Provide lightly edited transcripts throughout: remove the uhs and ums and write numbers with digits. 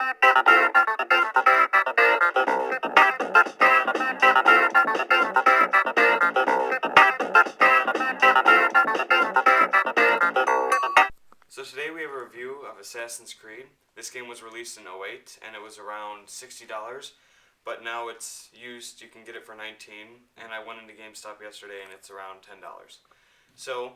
So today we have a review of Assassin's Creed. This game was released in '08 and it was around $60, but now it's used, you can get it for $19, and I went into GameStop yesterday and it's around $10. So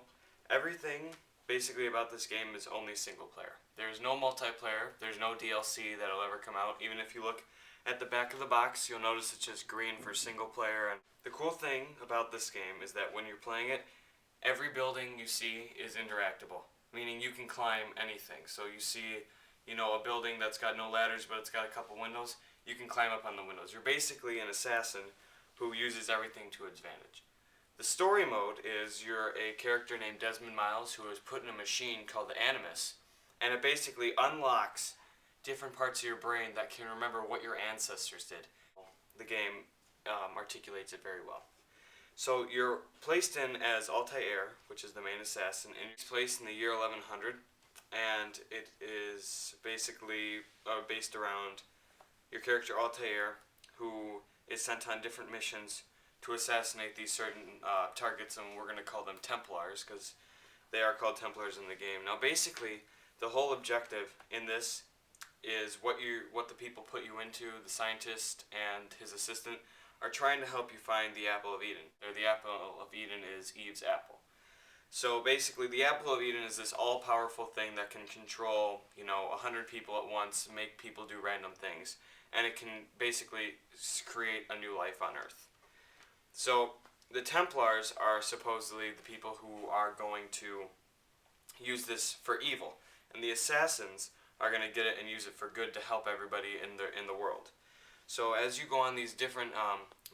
everything basically about this game is only single player. There's no multiplayer, there's no DLC that'll ever come out. Even if you look at the back of the box, you'll notice it's just green for single player. And the cool thing about this game is that when you're playing it, every building you see is interactable, meaning you can climb anything. So you see, a building that's got no ladders but it's got a couple windows, you can climb up on the windows. You're basically an assassin who uses everything to its advantage. The story mode is you're a character named Desmond Miles who is put in a machine called the Animus, and it basically unlocks different parts of your brain that can remember what your ancestors did. The game articulates it very well. So you're placed in as Altair, which is the main assassin, and it's placed in the year 1100, and it is basically based around your character Altair, who is sent on different missions to assassinate these certain targets, and we're going to call them Templars, because they are called Templars in the game. Now basically, the whole objective in this is what the people put you into, the scientist and his assistant, are trying to help you find the Apple of Eden. Or the Apple of Eden is Eve's apple. So basically, the Apple of Eden is this all-powerful thing that can control, 100 people at once, make people do random things, and it can basically create a new life on Earth. So the Templars are supposedly the people who are going to use this for evil, and the assassins are going to get it and use it for good to help everybody in the world. So as you go on these different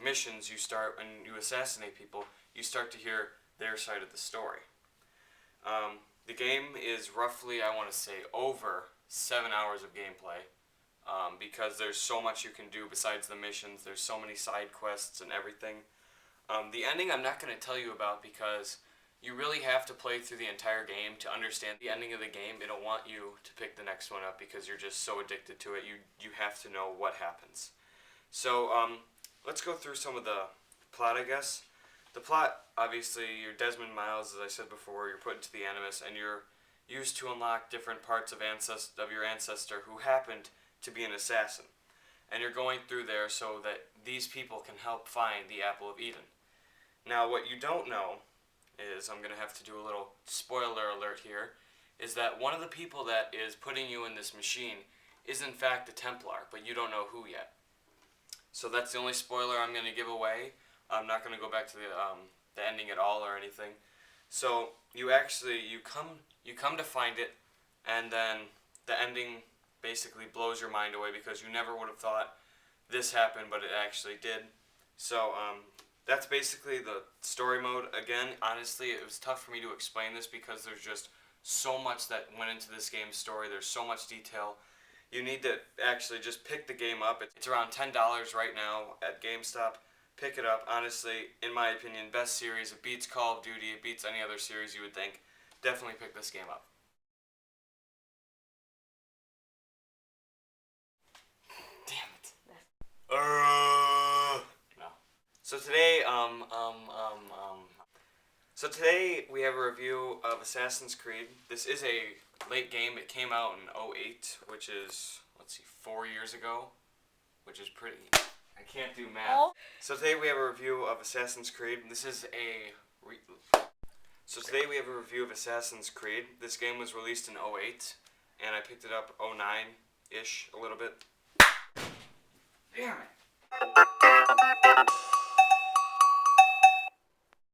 missions, you start, and you assassinate people, you start to hear their side of the story. The game is roughly, I want to say, over 7 hours of gameplay, because there's so much you can do besides the missions. There's so many side quests and everything. The ending I'm not going to tell you about, because you really have to play through the entire game to understand the ending of the game. It'll want you to pick the next one up because you're just so addicted to it. You have to know what happens. So let's go through some of the plot, I guess. The plot, obviously, you're Desmond Miles, as I said before. You're put into the Animus, and you're used to unlock different parts of your ancestor who happened to be an assassin. And you're going through there so that these people can help find the Apple of Eden. Now, what you don't know is, I'm going to have to do a little spoiler alert here, is that one of the people that is putting you in this machine is in fact a Templar, but you don't know who yet. So that's the only spoiler I'm going to give away. I'm not going to go back to the ending at all or anything. So you come to find it, and then the ending basically blows your mind away because you never would have thought this happened, but it actually did. So that's basically the story mode. Again, honestly, it was tough for me to explain this because there's just so much that went into this game's story. There's so much detail. You need to actually just pick the game up. It's around $10 right now at GameStop. Pick it up. Honestly, in my opinion, best series. It beats Call of Duty. It beats any other series you would think. Definitely pick this game up. Damn it. No. So today we have a review of Assassin's Creed. This is a late game. It came out in '08, which is, 4 years ago, which is pretty. I can't do math. Oh. So today we have a review of Assassin's Creed. So today we have a review of Assassin's Creed. This game was released in '08, and I picked it up '09-ish, a little bit.